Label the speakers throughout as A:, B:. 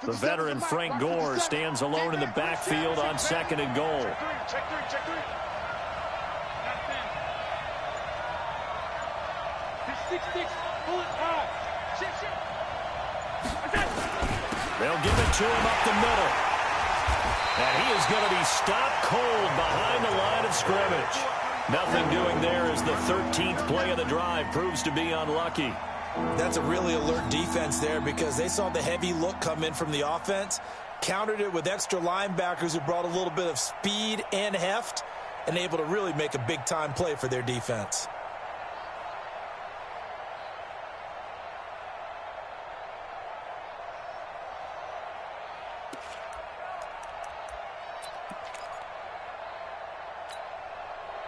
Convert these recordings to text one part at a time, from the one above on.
A: The veteran Frank Gore stands alone in the backfield on 2nd and goal. They'll give it to him up the middle. And he is going to be stopped cold behind the line of scrimmage. Nothing doing there as the 13th play of the drive proves to be unlucky.
B: That's a really alert defense there because they saw the heavy look come in from the offense, countered it with extra linebackers who brought a little bit of speed and heft, and able to really make a big-time play for their defense.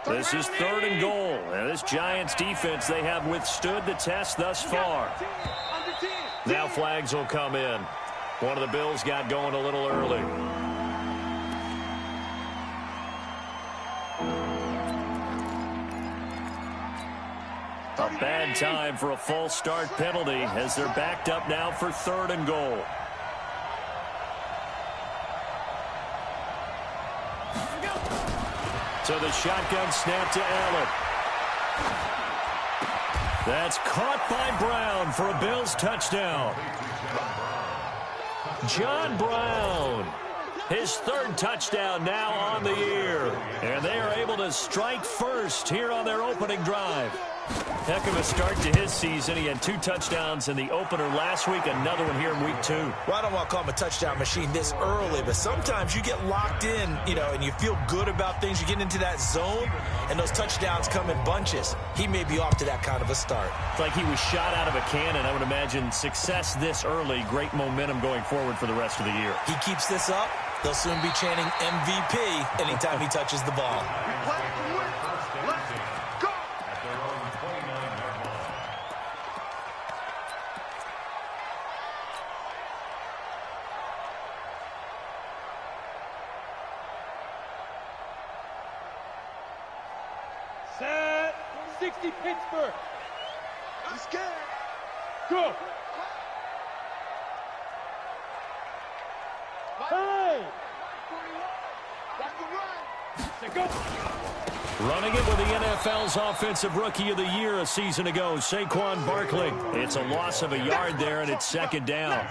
A: This is 3rd and goal. And this Giants defense, they have withstood the test thus far. Now flags will come in. One of the Bills got going a little early. A bad time for a false start penalty as they're backed up now for 3rd and goal. So the shotgun snap to Allen. That's caught by Brown for a Bills touchdown. John Brown, his 3rd touchdown now on the year. And they are able to strike first here on their opening drive. Heck of a start to his season. He had 2 touchdowns in the opener last week, another one here in week 2.
B: Well, I don't want to call him a touchdown machine this early, but sometimes you get locked in, and you feel good about things. You get into that zone, and those touchdowns come in bunches. He may be off to that kind of a start.
A: It's like he was shot out of a cannon. I would imagine success this early, great momentum going forward for the rest of the year.
B: He keeps this up, they'll soon be chanting MVP anytime he touches the ball.
C: Set 60 Pittsburgh.
D: Let's get it.
C: Go. Hey.
D: That's the run.
C: Set go.
A: Running it with the NFL's Offensive Rookie of the Year a season ago, Saquon Barkley. It's a loss of a yard there, and it's 2nd down.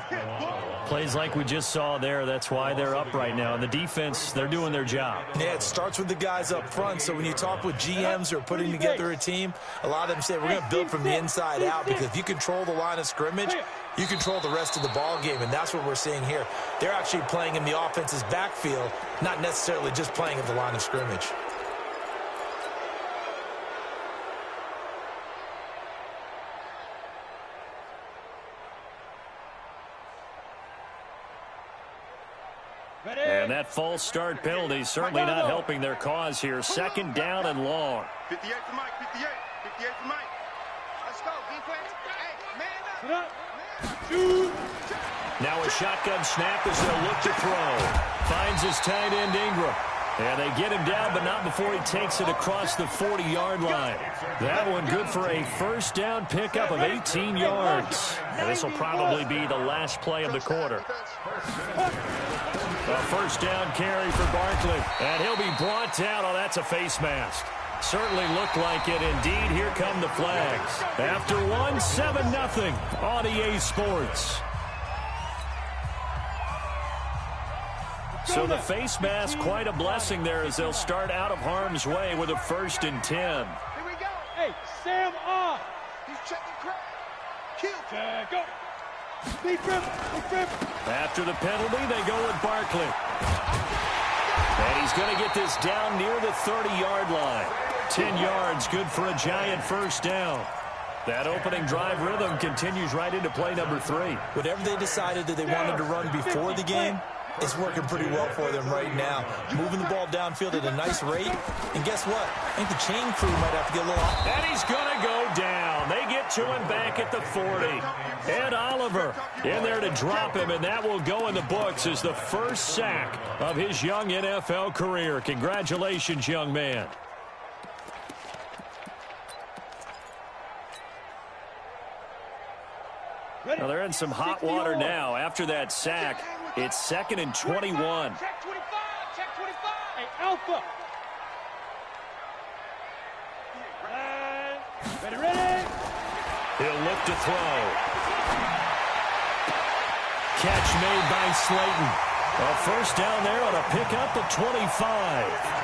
A: Plays like we just saw there. That's why they're up right now. And the defense, they're doing their job.
B: Yeah, it starts with the guys up front. So when you talk with GMs who are putting together a team, a lot of them say we're going to build from the inside out because if you control the line of scrimmage, you control the rest of the ball game, and that's what we're seeing here. They're actually playing in the offense's backfield, not necessarily just playing at the line of scrimmage.
A: And that false start penalty certainly not helping their cause here. 2nd down and long.
D: 58 for Mike, 58. 58 for Mike. Let's go, defense. Hey, man up.
C: Shoot.
A: Now a shotgun snap as they'll look to throw. Finds his tight end Ingram. And they get him down, but not before he takes it across the 40-yard line. That one good for a 1st down pickup of 18 yards. And this will probably be the last play of the quarter. A 1st down carry for Barkley. And he'll be brought down. Oh, that's a face mask. Certainly looked like it. Indeed, here come the flags. After one, 7-0 on EA Sports. So the face mask, quite a blessing there as they'll start out of harm's way with a 1st and 10.
D: Here we go.
C: Hey, Sam off.
D: He's checking crap. Kill.
C: Check go. Big rip.
A: After the penalty, they go with Barkley. And he's going to get this down near the 30-yard line. 10 yards, good for a Giant 1st down. That opening drive rhythm continues right into play number 3.
B: Whatever they decided that they wanted to run before the game, it's working pretty well for them right now. Moving the ball downfield at a nice rate. And guess what? I think the chain crew might have to get a little off.
A: And he's going to go down. They get to him back at the 40. Ed Oliver in there to drop him, and that will go in the books as the 1st sack of his young NFL career. Congratulations, young man. Well, they're in some hot water now. After that sack, it's 2nd and 21.
C: Check 25. Check 25. Hey, Alpha. Ready.
A: He'll look to throw. Catch made by Slayton. A first down there on a pickup at 25.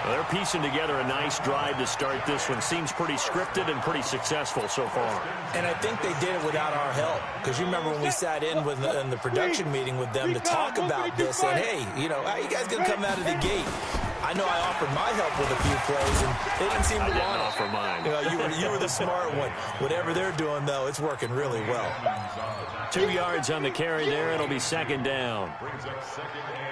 A: They're piecing together a nice drive to start this one. Seems pretty scripted and pretty successful so far.
B: And I think they did it without our help. Because you remember when we sat in the production meeting with them to talk about this, and hey, how you guys going to come out of the gate? I know I offered my help with a few plays, and they didn't seem to want it.
A: Offer mine.
B: You were the smart one. Whatever they're doing, though, it's working really well.
A: 2 yards on the carry there. It'll be 2nd down.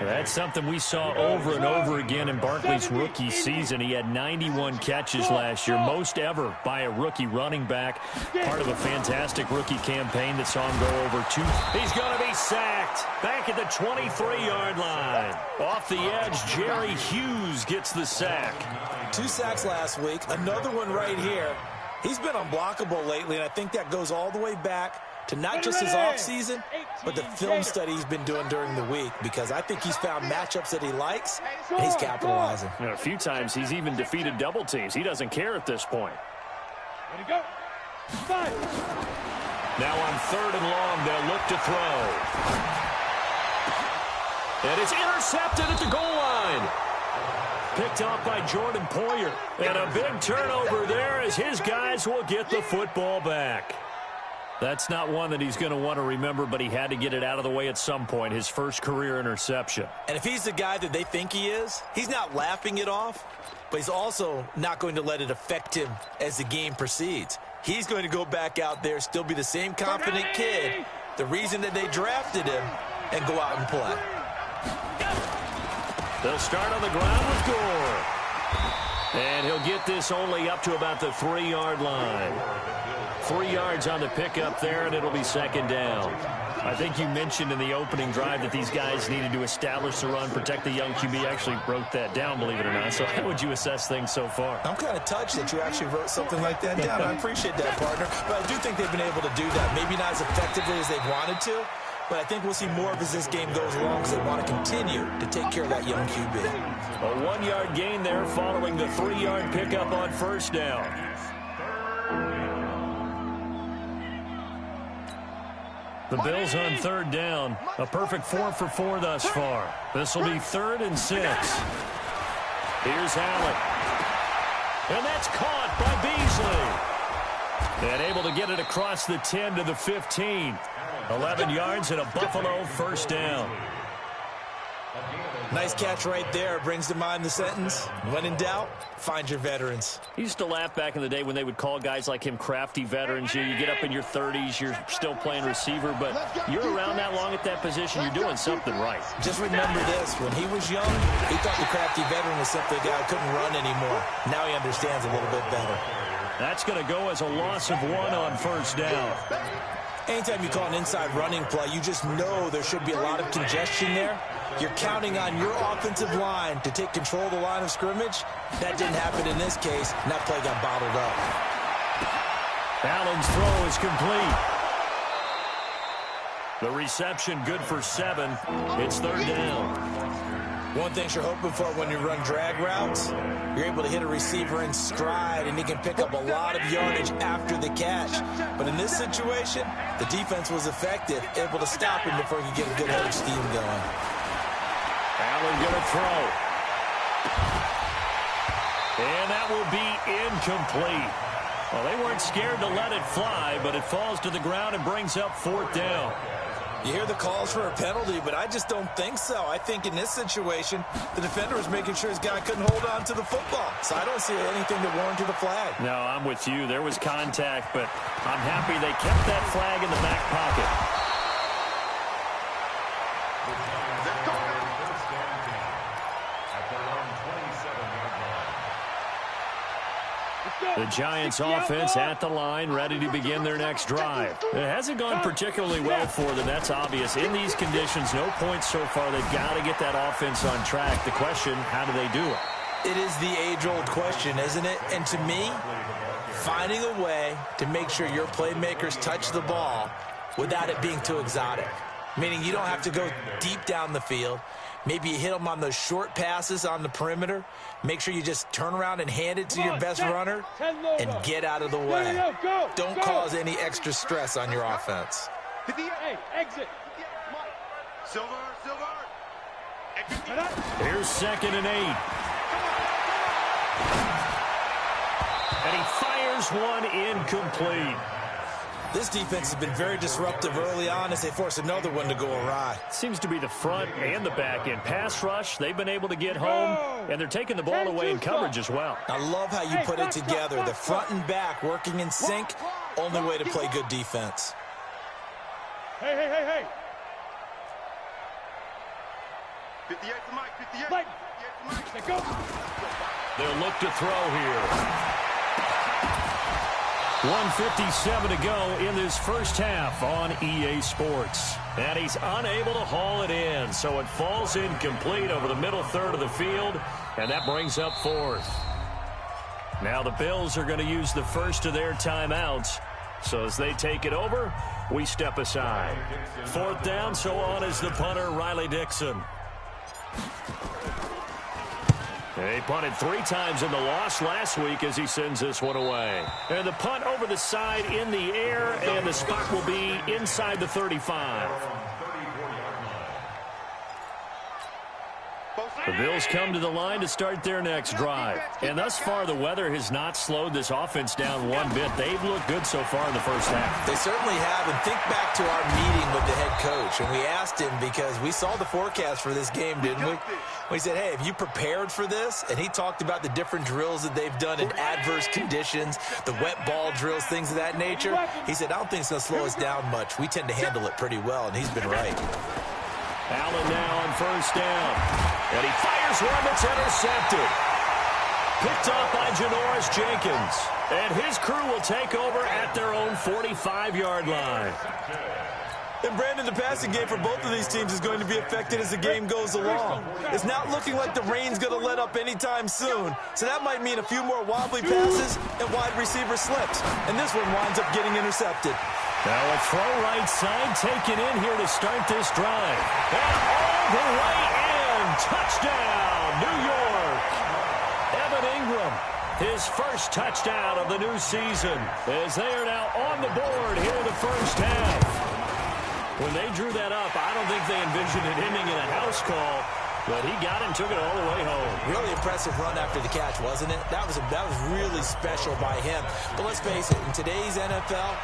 A: That's something we saw over and over again in Barkley's rookie season. He had 91 catches last year, most ever by a rookie running back. Part of a fantastic rookie campaign that saw him go over 2. He's going to be sacked. Back at the 23-yard line. Off the edge, Jerry Hughes gets the sack.
B: 2 sacks last week. Another one right here. He's been unblockable lately, and I think that goes all the way back to not just his offseason, but the film study he's been doing during the week, because I think he's found matchups that he likes, and he's capitalizing.
A: A few times he's even defeated double teams. He doesn't care at this point.
C: Ready, go. 5.
A: Now on 3rd and long, they'll look to throw. And it's intercepted at the goal line. Picked off by Jordan Poyer. And a big turnover there as his guys will get the football back. That's not one that he's going to want to remember, but he had to get it out of the way at some point, his first career interception.
B: And if he's the guy that they think he is, he's not laughing it off, but he's also not going to let it affect him as the game proceeds. He's going to go back out there, still be the same confident kid, the reason that they drafted him, and go out and play.
A: They'll start on the ground with Gore. And he'll get this only up to about the 3-yard line. 3 yards on the pickup there, and it'll be 2nd down. I think you mentioned in the opening drive that these guys needed to establish the run, protect the young QB. Actually wrote that down, believe it or not. So how would you assess things so far?
B: I'm kind of touched that you actually wrote something like that down. I appreciate that, partner. But I do think they've been able to do that. Maybe not as effectively as they wanted to, but I think we'll see more of as this game goes along, because they want to continue to take care of that young QB.
A: A 1-yard gain there following the 3-yard pickup on first down. The Bills on 3rd down. A perfect 4 for 4 thus far. This will be 3rd and 6. Here's Allen. And that's caught by Beasley. And able to get it across the 10 to the 15. 11 yards and a Buffalo first down.
B: Nice catch right there. Brings to mind the sentence, when in doubt, find your veterans.
A: He used to laugh back in the day when they would call guys like him crafty veterans. You get up in your 30s, you're still playing receiver, but you're around that long at that position, you're doing something right.
B: Just remember this, when he was young, he thought the crafty veteran was simply a guy who couldn't run anymore. Now he understands a little bit better.
A: That's going to go as a loss of 1 on first down.
B: Anytime you call an inside running play, you just know there should be a lot of congestion there. You're counting on your offensive line to take control of the line of scrimmage. That didn't happen in this case, and that play got bottled up.
A: Allen's throw is complete. The reception good for 7. It's 3rd down.
B: One thing you're hoping for when you run drag routes, you're able to hit a receiver in stride, and he can pick up a lot of yardage after the catch. But in this situation, the defense was effective, able to stop him before he could get a good head of steam going.
A: Allen going to throw. And that will be incomplete. Well, they weren't scared to let it fly, but it falls to the ground and brings up 4th down.
B: You hear the calls for a penalty, but I just don't think so. I think in this situation, the defender was making sure his guy couldn't hold on to the football. So I don't see anything that warranted a flag.
A: No, I'm with you. There was contact, but I'm happy they kept that flag in the back pocket. The Giants offense at the line, ready to begin their next drive. It hasn't gone particularly well for them. That's obvious. In these conditions, no points so far. They've got to get that offense on track. The question, how do they do it?
B: It is the age-old question, isn't it? And to me, finding a way to make sure your playmakers touch the ball without it being too exotic. Meaning you don't have to go deep down the field. Maybe you hit them on those short passes on the perimeter. Make sure you just turn around and hand it to your best runner and get out of the way. Don't cause any extra stress on your offense.
C: Hey, exit.
D: Silver.
A: Here's 2nd and 8. And he fires one incomplete.
B: This defense has been very disruptive early on as they force another one to go awry.
A: Seems to be the front and the back end. Pass rush, they've been able to get home, and they're taking the ball away in coverage as well.
B: I love how you put it together. The front and back working in sync, only way to play good defense.
C: Hey.
D: 58 for Mike, 58.
C: Mike.
D: 58 for Mike.
C: Go.
A: They'll look to throw here. 1:57 to go in this first half on EA Sports. And he's unable to haul it in, so it falls incomplete over the middle third of the field, and that brings up 4th. Now the Bills are going to use the first of their timeouts. So as they take it over, we step aside. 4th down, so on is the punter, Riley Dixon. He punted 3 times in the loss last week as he sends this one away. And the punt over the side in the air, and the spot will be inside the 35. The Bills come to the line to start their next drive. And thus far, the weather has not slowed this offense down one bit. They've looked good so far in the first half.
B: They certainly have. And think back to our meeting with the head coach. And we asked him because we saw the forecast for this game, didn't we? We said, hey, have you prepared for this? And he talked about the different drills that they've done in adverse conditions, the wet ball drills, things of that nature. He said, I don't think it's going to slow us down much. We tend to handle it pretty well, and he's been right.
A: Allen now on 1st down. And he fires one that's intercepted. Picked off by Janoris Jenkins. And his crew will take over at their own 45-yard line.
B: And, Brandon, the passing game for both of these teams is going to be affected as the game goes along. It's not looking like the rain's going to let up anytime soon, so that might mean a few more wobbly passes and wide receiver slips. And this one winds up getting intercepted.
A: Now a throw right side taken in here to start this drive. And all the way in. Touchdown, New York. Evan Ingram, his first touchdown of the new season, as they are now on the board here in the first half. When they drew that up, I don't think they envisioned it ending in a house call, but he got it and took it all the way home.
B: Really impressive run after the catch, wasn't it? That was really special by him. But let's face it, in today's NFL,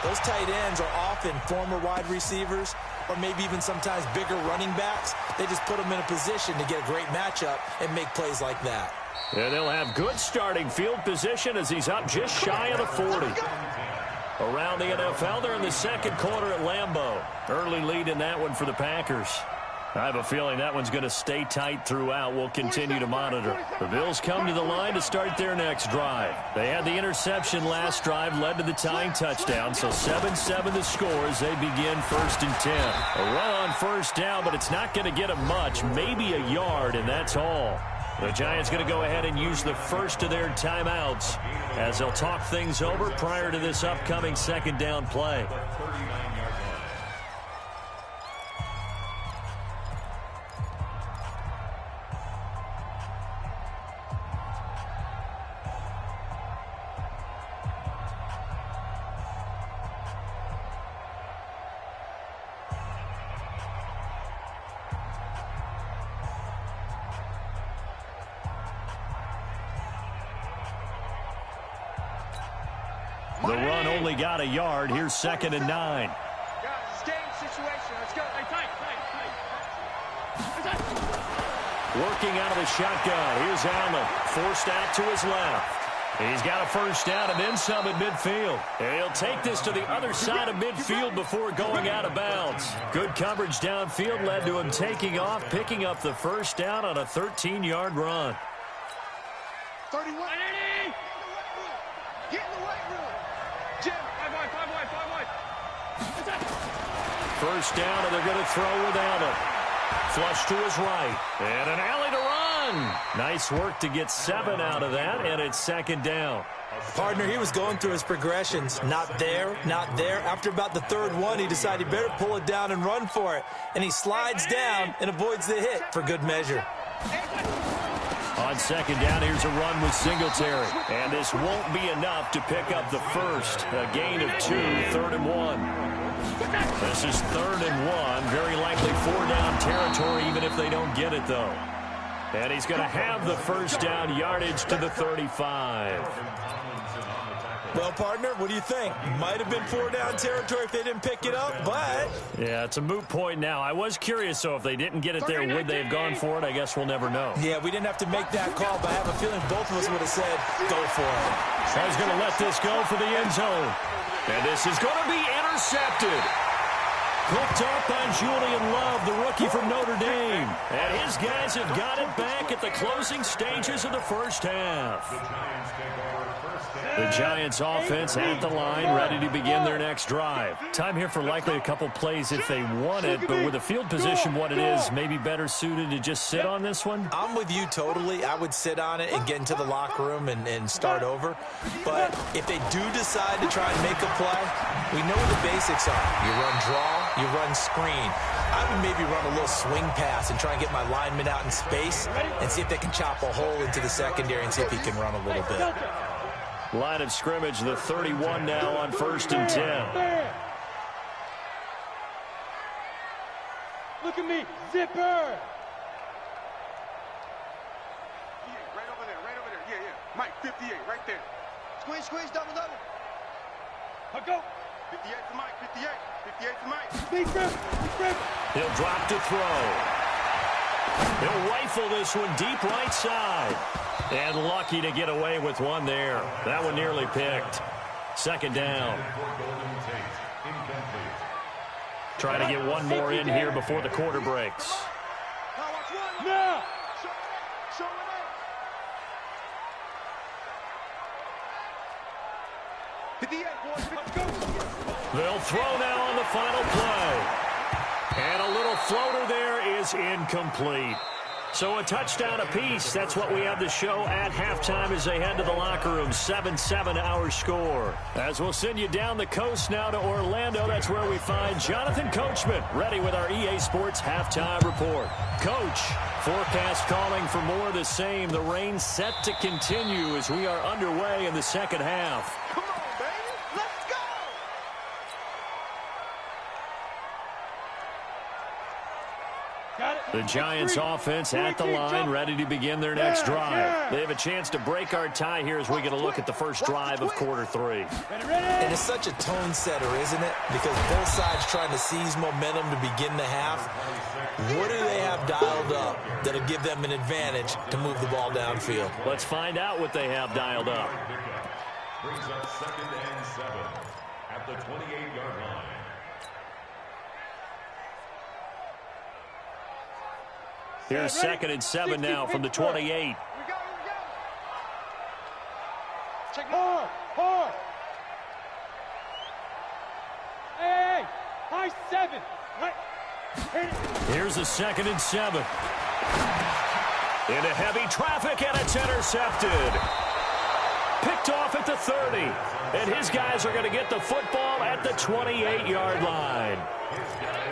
B: those tight ends are often former wide receivers or maybe even sometimes bigger running backs. They just put them in a position to get a great matchup and make plays like that.
A: And they'll have good starting field position as he's up just shy of the 40. Around the NFL, they're in the second quarter at Lambeau. Early lead in that one for the Packers. I have a feeling that one's going to stay tight throughout. We'll continue to monitor. The Bills come to the line to start their next drive. They had the interception last drive, led to the tying touchdown, so 7-7 the score as they begin 1st and 10. A run on 1st down, but it's not going to get them much, maybe a yard, and that's all. The Giants going to go ahead and use the first of their timeouts as they'll talk things over prior to this upcoming 2nd down play. The run only got a yard. Here's 2nd and 9.
C: Guys, it's game situation. Let's go. Hey, tight.
A: Working out of the shotgun. Here's Allen. Forced out to his left. He's got a first down and then some at midfield. And he'll take this to the other side of midfield before going out of bounds. Good coverage downfield led to him taking off, picking up the first down on a 13-yard run.
D: 31. Get in the weight room. Jim, 5 wide.
A: First down, and they're going to throw with Allen. Flush to his right. And an alley to run. Nice work to get 7 out of that, and it's second down.
B: Partner, he was going through his progressions. Not there, not there. After about the third one, he decided he better pull it down and run for it. And he slides down and avoids the hit for good measure.
A: On second down, here's a run with Singletary. And this won't be enough to pick up the first. A gain of 2, 3rd and 1. This is 3rd and 1. Very likely 4-down territory, even if they don't get it, though. And he's going to have the first down yardage to the 35.
B: Well, partner, what do you think? Might have been 4-down territory if they didn't pick it up, but...
A: Yeah, it's a moot point now. I was curious, so if they didn't get it there, would they have gone for it? I guess we'll never know.
B: Yeah, we didn't have to make that call, but I have a feeling both of us would have said, go for it.
A: So he's going to let this go for the end zone. And this is going to be intercepted. Picked up by Julian Love, the rookie from Notre Dame. And his guys have got it back at the closing stages of the first half. The Giants offense at the line, ready to begin their next drive. Time here for likely a couple plays if they want it, but with the field position what it is, maybe better suited to just sit on this one?
B: I'm with you totally. I would sit on it and get into the locker room and start over. But if they do decide to try and make a play, we know what the basics are. You run draw, you run screen. I would maybe run a little swing pass and try and get my lineman out in space and see if they can chop a hole into the secondary and see if he can run a little bit.
A: Line of scrimmage, the 31 now on 1st and 10.
C: Look at me, zipper.
D: Yeah, right over there. Yeah, yeah. Mike, 58, right there. Squeeze, double.
C: I'll go.
D: 58 for Mike, 58. 58 for Mike.
C: Big grip.
A: He'll drop to throw. He'll rifle this one deep right side. And lucky to get away with one there. That one nearly picked. Second down. Trying to get one more in here before the quarter breaks.
C: Now.
D: Show it up. 58, boys.
A: They'll throw now on the final play. And a little floater there is incomplete. So a touchdown apiece. That's what we have to show at halftime as they head to the locker room. 7-7 our score. As we'll send you down the coast now to Orlando. That's where we find Jonathan Coachman ready with our EA Sports halftime report. Coach, forecast calling for more of the same. The rain set to continue as we are underway in the second half.
D: Come on, baby. Let's go.
A: The Giants offense at the line, ready to begin their next drive. They have a chance to break our tie here as we get a look at the first drive of quarter 3.
B: And it's such a tone setter, isn't it? Because both sides trying to seize momentum to begin the half. What do they have dialed up that'll give them an advantage to move the ball downfield?
A: Let's find out what they have dialed up.
E: Brings up 2nd and 7 at the 28-yard line.
A: Here's 2nd and 7 now from the 28.
D: Here we go. Check
C: Hard. Hey, high 7.
A: Here's a 2nd and 7. Into heavy traffic, and it's intercepted. Picked off at the 30. And his guys are going to get the football at the 28-yard line.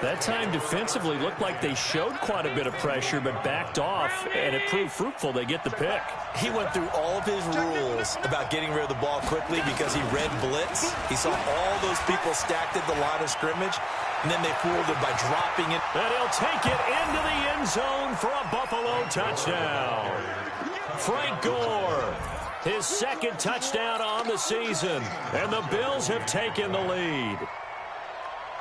A: That time defensively looked like they showed quite a bit of pressure, but backed off, and it proved fruitful. They get the pick.
B: He went through all of his rules about getting rid of the ball quickly because he read blitz. He saw all those people stacked at the line of scrimmage, and then they fooled him by dropping it.
A: And he'll take it into the end zone for a Buffalo touchdown. Frank Gore, his 2nd touchdown on the season, and the Bills have taken the lead.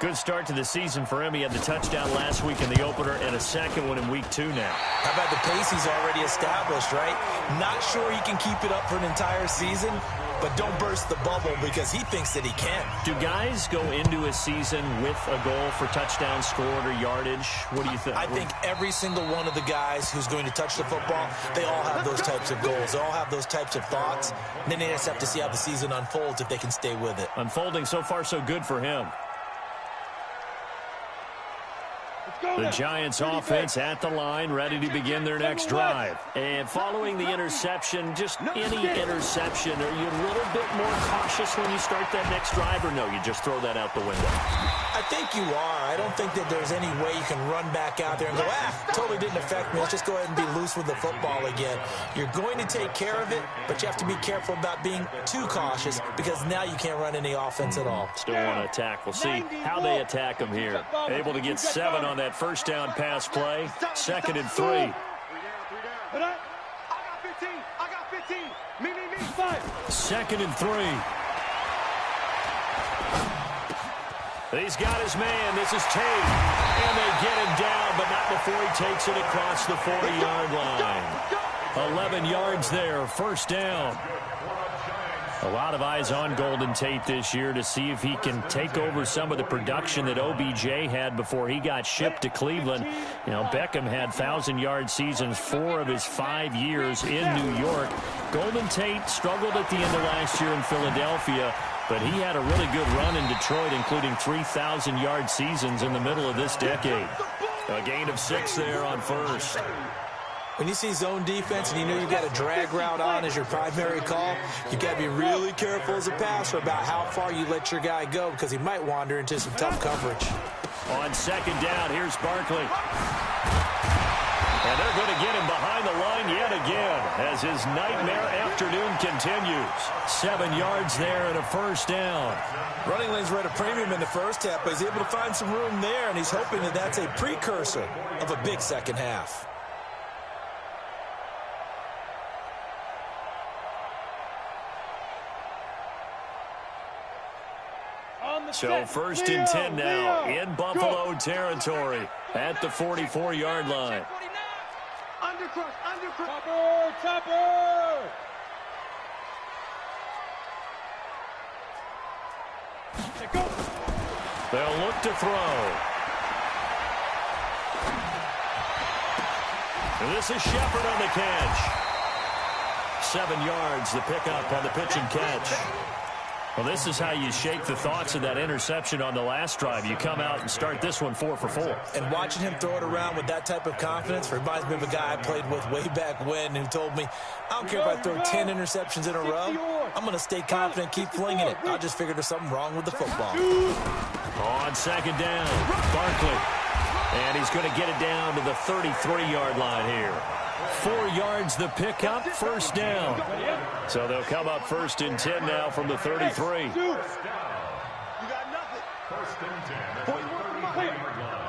A: Good start to the season for him. He had the touchdown last week in the opener and a second one in week 2 now.
B: How about the pace he's already established, right? Not sure he can keep it up for an entire season, but don't burst the bubble because he thinks that he can.
A: Do guys go into a season with a goal for touchdown scored or yardage? What do you think?
B: I think every single one of the guys who's going to touch the football, they all have those types of goals. They all have those types of thoughts. And then they just have to see how the season unfolds if they can stay with it.
A: Unfolding so far so good for him. The Giants offense at the line, ready to begin their next drive. And following the interception, just any interception, are you a little bit more cautious when you start that next drive, or no, you just throw that out the window?
B: I think you are. I don't think that there's any way you can run back out there and go, totally didn't affect me. Let's just go ahead and be loose with the football again. You're going to take care of it, but you have to be careful about being too cautious because now you can't run any offense at all.
A: Still want to attack. We'll see how they attack them here. Able to get 7 on that first down pass play. 2nd and 3.
C: I got 15. I got 15. Me. 5.
A: 2nd and 3. He's got his man. This is Tate. And they get him down, but not before he takes it across the 40-yard line. 11 yards there, first down. A lot of eyes on Golden Tate this year to see if he can take over some of the production that OBJ had before he got shipped to Cleveland. You know, Beckham had 1,000-yard seasons 4 of his 5 years in New York. Golden Tate struggled at the end of last year in Philadelphia, but he had a really good run in Detroit, including 3,000-yard seasons in the middle of this decade. A gain of 6 there on first.
B: When you see zone defense and you know you've got a drag route on as your primary call, you've got to be really careful as a passer about how far you let your guy go because he might wander into some tough coverage.
A: On 2nd down, here's Barkley. And they're going to get him behind the line yet again as his nightmare afternoon continues. 7 yards there and a first down.
B: Running lanes were at a premium in the first half, but he's able to find some room there, and he's hoping that that's a precursor of a big second half.
A: So 1st and 10 now in Buffalo territory at the 44-yard line.
C: Undercross.
F: Topper!
A: They'll look to throw. And this is Shepard on the catch. 7 yards, the pickup on the pitch and catch. Well, this is how you shake the thoughts of that interception on the last drive. You come out and start this one 4 for 4.
B: And watching him throw it around with that type of confidence reminds me of a guy I played with way back when who told me, I don't care if I throw 10 interceptions in a row. I'm going to stay confident, keep flinging it. I just figured there's something wrong with the football.
A: On 2nd down, Barkley. And he's going to get it down to the 33-yard line here. 4 yards the pickup, first down. So they'll come up 1st and 10 now from the 33.
C: You got nothing.
E: 1st and 10 at the 33-yard line.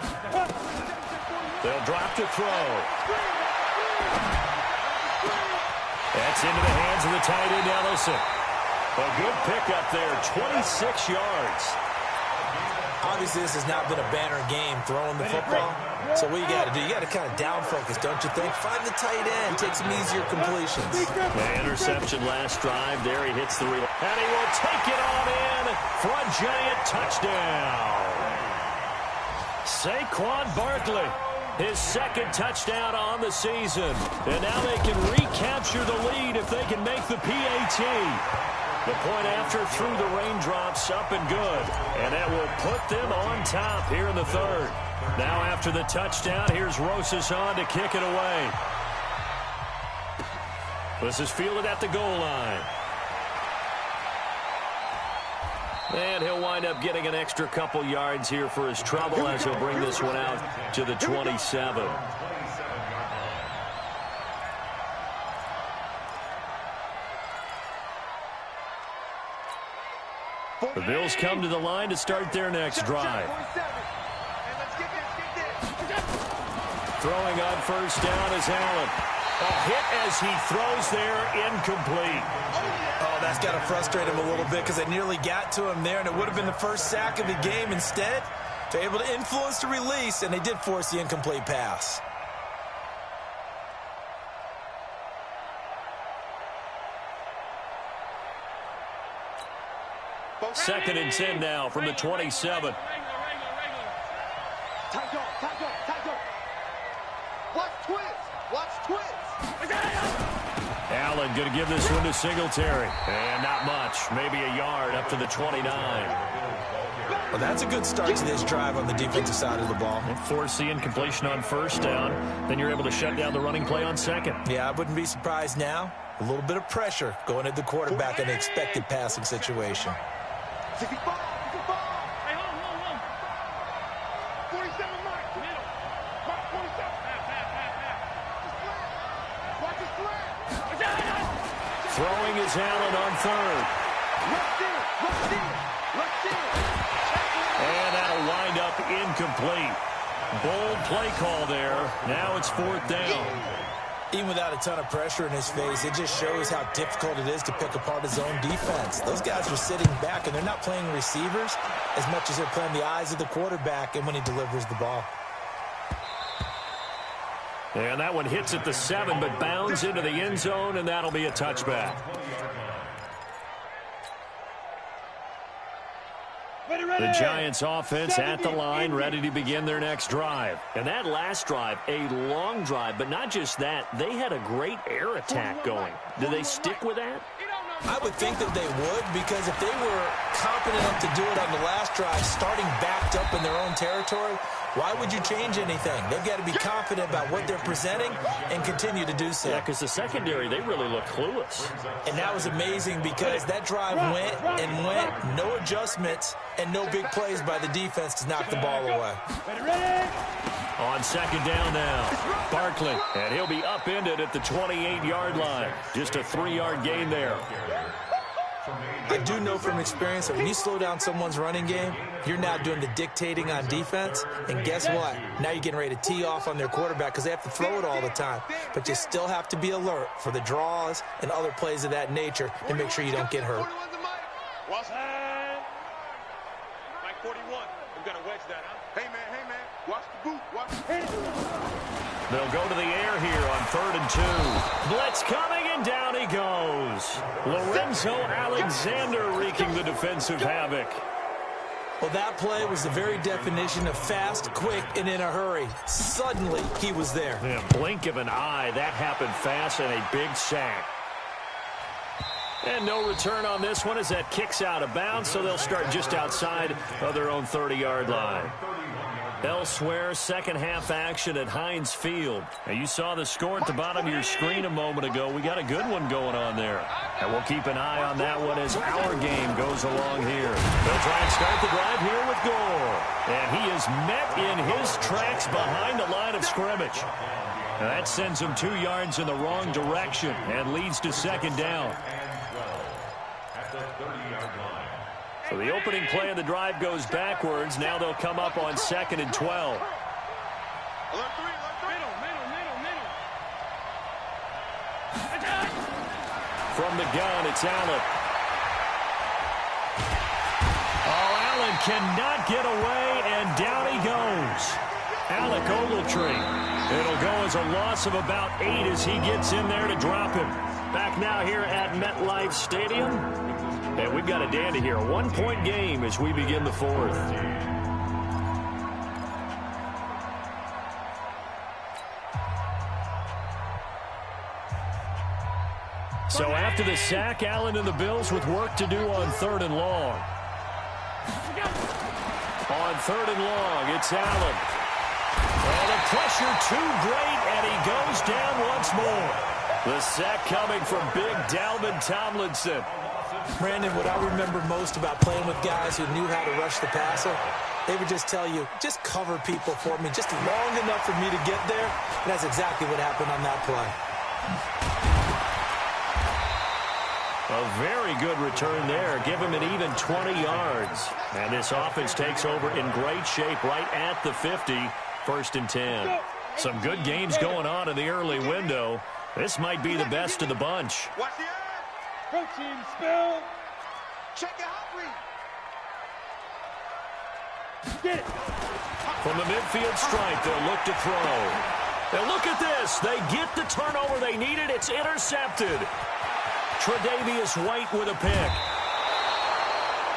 A: They'll drop to throw. That's into the hands of the tight end, Ellison. A good pickup there, 26 yards.
B: Obviously, this has not been a banner game throwing the football. So what you got to do, you got to kind of down focus, don't you think? Find the tight end, take some easier completions.
A: The interception last drive. There he hits the reel. And he will take it on in for a giant touchdown. Saquon Barkley, his 2nd touchdown on the season. And now they can recapture the lead if they can make the PAT. The point after through the raindrops, up and good. And that will put them on top here in the 3rd. Now after the touchdown, here's Rosas on to kick it away. This is fielded at the goal line. And he'll wind up getting an extra couple yards here for his trouble as he'll bring this one out to the 27. The Bills come to the line to start their next drive. Throwing on first down is Allen. A hit as he throws there, incomplete.
B: Oh, that's got to frustrate him a little bit because they nearly got to him there, and it would have been the first sack of the game. Instead, they're able to influence the release, and they did force the incomplete pass.
A: Second and 10 now from the 27.
C: Watch twist.
A: Allen going to give this one to Singletary. And not much. pitch, maybe a yard up to the 29.
B: Well, that's a good start to this drive on the defensive side of the ball.
A: Force the incompletion on first down. Then you're able to shut down the running play on second.
B: Yeah, I wouldn't be surprised now. A little bit of pressure going at the quarterback in an expected passing situation.
C: 65, 65. Hey, hold on. 47, Mike. Middle. Mark 47. Watch his flat.
A: Throwing is Allen on third.
C: Left in.
A: And that'll wind up incomplete. Bold play call there. Now it's fourth down.
B: Even without a ton of pressure in his face, it just shows how difficult it is to pick apart his own defense. Those guys are sitting back, and they're not playing receivers as much as they're playing the eyes of the quarterback and when he delivers the ball.
A: And that one hits at the 7, but bounds into the end zone, and that'll be a touchback. The Giants offense at the line, ready to begin their next drive. And that last drive, a long drive, but not just that. They had a great air attack going. Do they stick with that?
B: I would think that they would, because if they were competent enough to do it on the last drive, starting backed up in their own territory, why would you change anything? They've got to be confident about what they're presenting and continue to do so.
A: Yeah, because the secondary, they really look clueless.
B: And that was amazing because that drive went, no adjustments, and no big plays by the defense to knock the ball away.
A: On second down now, Barkley, and he'll be upended at the 28-yard line. Just a 3-yard gain there.
B: I do know from experience that when you slow down someone's running game, you're now doing the dictating on defense. And guess what? Now you're getting ready to tee off on their quarterback because they have to throw it all the time. But you still have to be alert for the draws and other plays of that nature to make sure you don't get hurt.
C: Mike 41. We've got to wedge that, huh? Hey, man. Watch the boot. Watch the
A: They'll go to the air here on 3rd and 2. Blitz coming, and down he goes. Lorenzo Alexander wreaking the defensive havoc.
B: Well, that play was the very definition of fast, quick, and in a hurry. Suddenly, he was there.
A: Yeah, blink of an eye, that happened fast, and a big sack. And no return on this one as that kicks out of bounds, so they'll start just outside of their own 30-yard line. Elsewhere, second half action at Heinz Field. Now, you saw the score at the bottom of your screen a moment ago. We got a good one going on there. And we'll keep an eye on that one as our game goes along here. They'll try and start the drive here with Gore. And he is met in his tracks behind the line of scrimmage. Now, that sends him 2 yards in the wrong direction and leads to second down. So the opening play of the drive goes backwards. Now they'll come up on 2nd and 12. From the gun, it's Allen. Oh, Allen cannot get away, and down he goes. Alec Ogletree. It'll go as a loss of about 8 as he gets in there to drop him. Back now here at MetLife Stadium. And we've got a dandy here. A 1-point game as we begin the 4th. So after the sack, Allen and the Bills with work to do on 3rd and long. On 3rd and long, it's Allen. And the pressure too great, and he goes down once more. The sack coming from big Dalvin Tomlinson.
B: Brandon, what I remember most about playing with guys who knew how to rush the passer, they would just tell you, just cover people for me, just long enough for me to get there. And that's exactly what happened on that play.
A: A very good return there. Give him an even 20 yards. And this offense takes over in great shape right at the 50, 1st and 10. Some good games going on in the early window. This might be the best of the bunch.
C: Watch the eye. Coaching spell. Check it out, Get it.
A: From the midfield stripe, they'll look to throw. And look at this. They get the turnover they needed. It's intercepted. Tre'Davious White with a pick.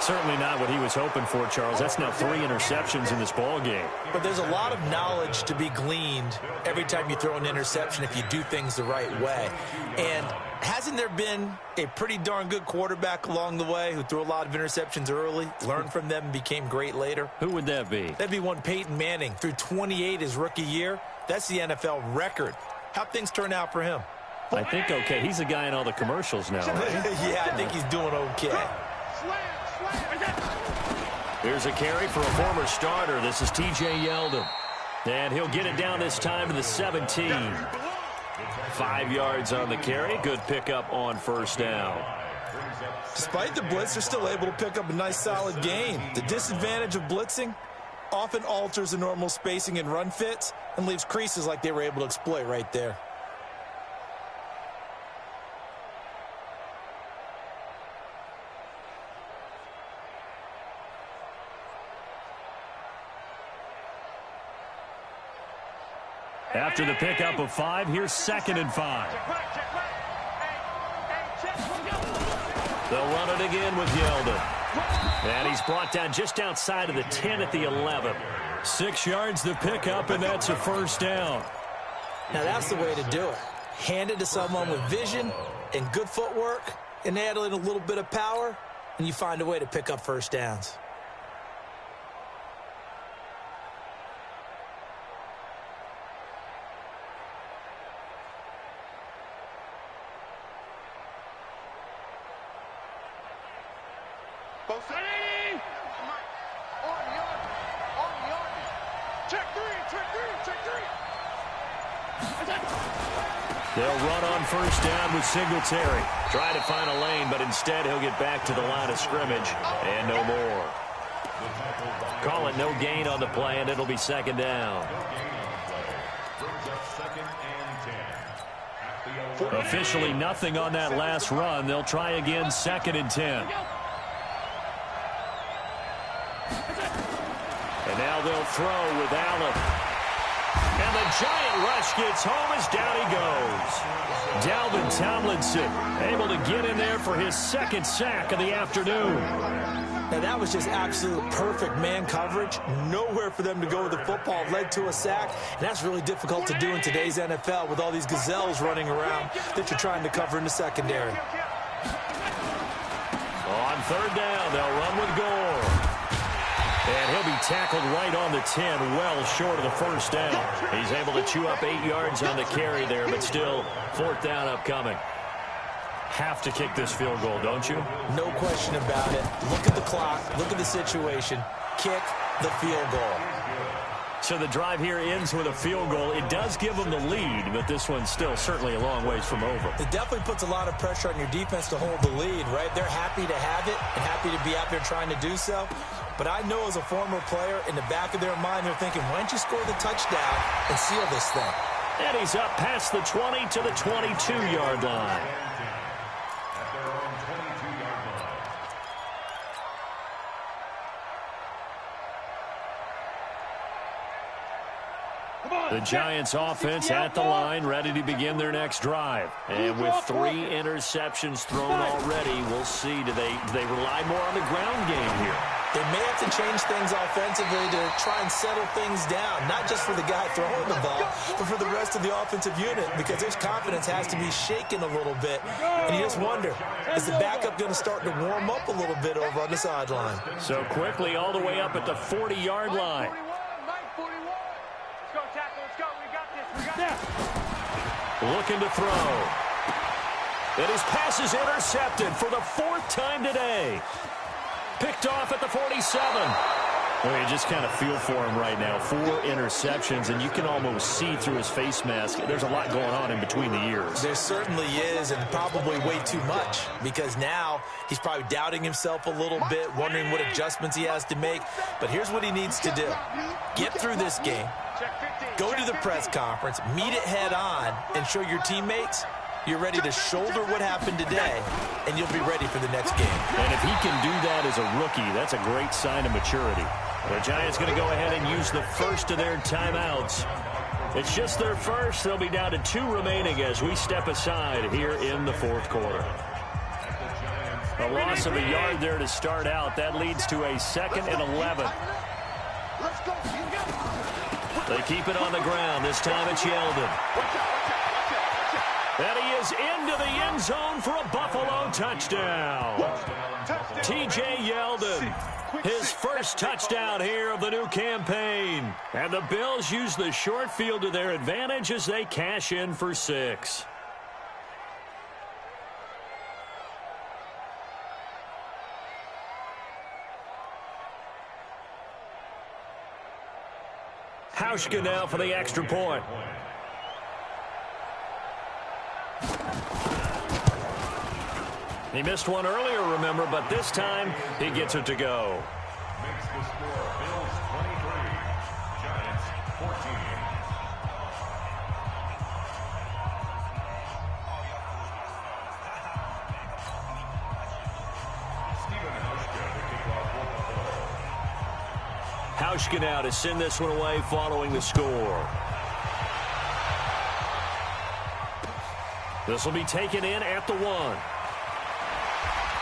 A: Certainly not what he was hoping for, Charles. That's now 3 interceptions in this ball game.
B: But there's a lot of knowledge to be gleaned every time you throw an interception if you do things the right way. And Hasn't there been a pretty darn good quarterback along the way who threw a lot of interceptions early, learned from them, and became great later?
A: Who would that be?
B: That'd be one Peyton Manning. Threw 28 his rookie year. That's the NFL record. How'd things turn out for him?
A: I think okay. He's a guy in all the commercials now, right?
B: Yeah, I think he's doing okay.
A: Here's a carry for a former starter. This is T.J. Yeldon. And he'll get it down this time to the 17. 5 yards on the carry. Good pickup on first down.
B: Despite the blitz, they're still able to pick up a nice, solid gain. The disadvantage of blitzing often alters the normal spacing and run fits and leaves creases like they were able to exploit right there.
A: After the pickup of 5, here's 2nd and 5. They'll run it again with Yeldon. And he's brought down just outside of the 10 at the 11. 6 yards the pickup, and that's a first down.
B: Now that's the way to do it. Hand it to someone with vision and good footwork, and add in a little bit of power, and you find a way to pick up first downs.
A: They'll run on first down with Singletary. Try to find a lane, but instead he'll get back to the line of scrimmage and no more. Call it no gain on the play, and it'll be 2nd down. Officially nothing on that last run. They'll try again, 2nd and 10. And now they'll throw with Allen. And the giant rush gets home as down he goes. Dalvin Tomlinson able to get in there for his 2nd sack of the afternoon.
B: Now that was just absolute perfect man coverage. Nowhere for them to go with the football. Led to a sack. And that's really difficult to do in today's NFL with all these gazelles running around that you're trying to cover in the secondary.
A: On 3rd down, they'll run with Gore. And he'll be tackled right on the 10, well short of the first down. He's able to chew up 8 yards on the carry there, but still 4th down upcoming. Have to kick this field goal, don't you?
B: No question about it. Look at the clock. Look at the situation. Kick the field goal.
A: So the drive here ends with a field goal. It does give them the lead, but this one's still certainly a long ways from over.
B: It definitely puts a lot of pressure on your defense to hold the lead, right? They're happy to have it and happy to be out there trying to do so. But I know as a former player, in the back of their mind, they're thinking, why don't you score the touchdown and seal this thing?
A: And he's up past the 20 to the 22-yard line. The Giants offense at the line, ready to begin their next drive. And with 3 interceptions thrown already, we'll see, do they rely more on the ground game here?
B: They may have to change things offensively to try and settle things down, not just for the guy throwing the ball, but for the rest of the offensive unit, because their confidence has to be shaken a little bit. And you just wonder, is the backup going to start to warm up a little bit over on the sideline?
A: So quickly all the way up at the 40-yard line. Looking to throw. And his pass is intercepted for the 4th time today. Picked off at the 47. Well, you just kind of feel for him right now. 4 interceptions, and you can almost see through his face mask. There's a lot going on in between the ears.
B: There certainly is, and probably way too much, because now he's probably doubting himself a little bit, wondering what adjustments he has to make. But here's what he needs to do. Get through this game. Go to the press conference, meet it head on, and show your teammates you're ready to shoulder what happened today, and you'll be ready for the next game.
A: And if he can do that as a rookie, that's a great sign of maturity. The Giants going to go ahead and use the first of their timeouts. It's just their first. They'll be down to 2 remaining as we step aside here in the 4th quarter. A loss of a yard there to start out. That leads to a 2nd and 11. They keep it on the ground. This time it's Yeldon. And he is into the end zone for a Buffalo touchdown. T.J. Yeldon, his first touchdown here of the new campaign. And the Bills use the short field to their advantage as they cash in for 6. Hauschka now for the extra point. He missed one earlier, remember, but this time he gets it to go.
E: Makes the score Bills 23, Giants 14. Stephen Hauschka to kick off for Buffalo.
A: Hauschka now to send this one away following the score. This will be taken in at the 1.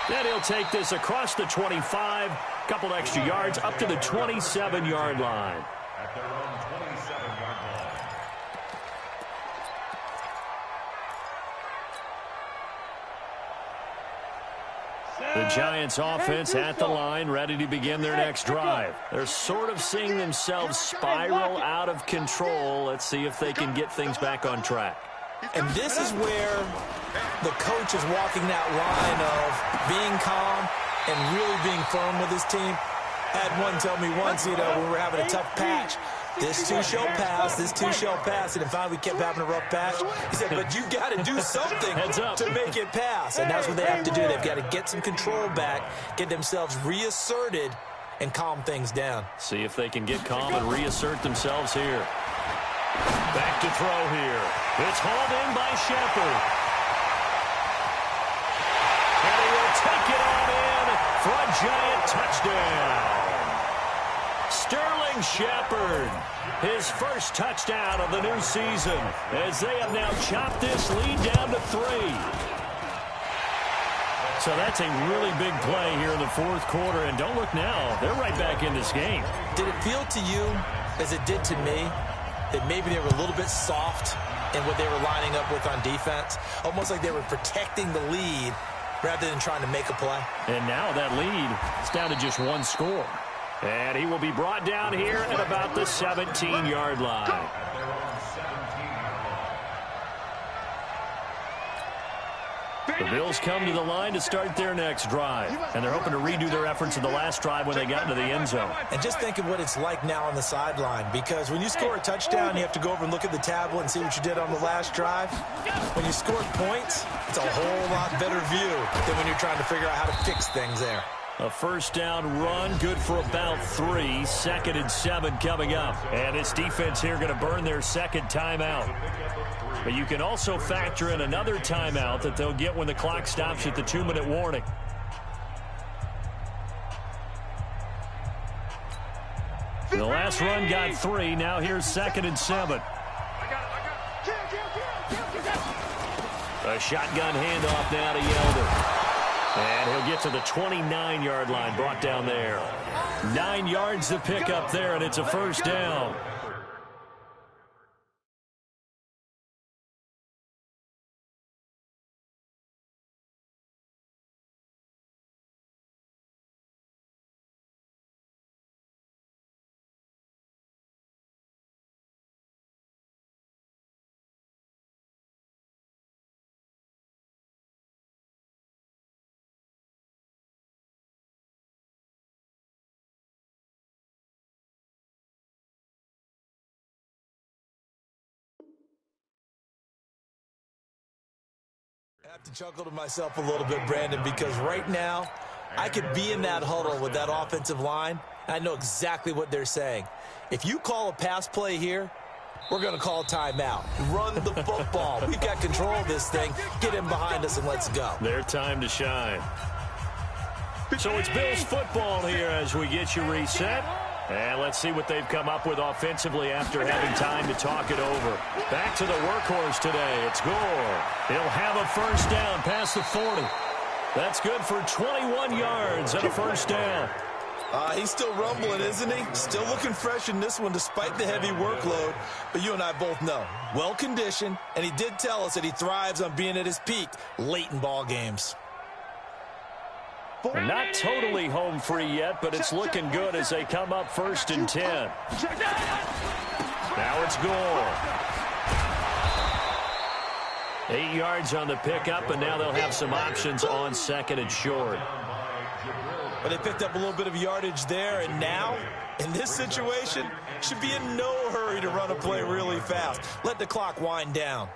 A: Then he'll take this across the 25, couple extra yards up to the 27-yard line.
E: At their own 27-yard line.
A: The Giants offense at the line, ready to begin their next drive. They're sort of seeing themselves spiral out of control. Let's see if they can get things back on track.
B: And this is where the coach is walking that line of being calm and really being firm with his team. I had one tell me once, when we were having a tough patch, this too shall pass, this too shall pass. And then finally we kept having a rough patch. He said, but you got to do something to make it pass. And that's what they have to do. They've got to get some control back, get themselves reasserted, and calm things down.
A: See if they can get calm and reassert themselves here. Back to throw here. It's hauled in by Shepard. And he will take it on in for a Giant touchdown. Sterling Shepard, his first touchdown of the new season, as they have now chopped this lead down to 3. So that's a really big play here in the fourth quarter. And don't look now, they're right back in this game.
B: Did it feel to you, as it did to me, that maybe they were a little bit soft in what they were lining up with on defense? Almost like they were protecting the lead rather than trying to make a play.
A: And now that lead is down to just 1 score. And he will be brought down here at about the 17-yard line. The Bills come to the line to start their next drive. And they're hoping to redo their efforts in the last drive when they got into the end zone.
B: And just think of what it's like now on the sideline, because when you score a touchdown, you have to go over and look at the tablet and see what you did on the last drive. When you scored points, it's a whole lot better view than when you're trying to figure out how to fix things there.
A: A first down run, good for about 3. 2nd and 7 coming up. And this defense here going to burn their second timeout. But you can also factor in another timeout that they'll get when the clock stops at the 2-minute warning. The last run got 3. Now here's 2nd and 7. A shotgun handoff now to Yeldon. And he'll get to the 29-yard line, brought down there. 9 yards to pick up there, and it's a first down.
B: I have to chuckle to myself a little bit, Brandon, because right now I could be in that huddle with that offensive line. I know exactly what they're saying. If you call a pass play here, we're going to call a timeout. Run the football. We've got control of this thing. Get him behind us and let's go.
A: Their time to shine. So it's Bills football here as we get you reset. And let's see what they've come up with offensively after having time to talk it over. Back to the workhorse today. It's Gore. He'll have a first down past the 40. That's good for 21 yards and a first down.
B: He's still rumbling, isn't he? Still looking fresh in this one despite the heavy workload. But you and I both know, well-conditioned, and he did tell us that he thrives on being at his peak late in ball games.
A: And not totally home free yet, but it's looking good as they come up 1st and 10. Now it's Gore. 8 yards on the pickup, and now they'll have some options on 2nd and short.
B: But they picked up a little bit of yardage there, and now, in this situation, should be in no hurry to run a play really fast. Let the clock wind down.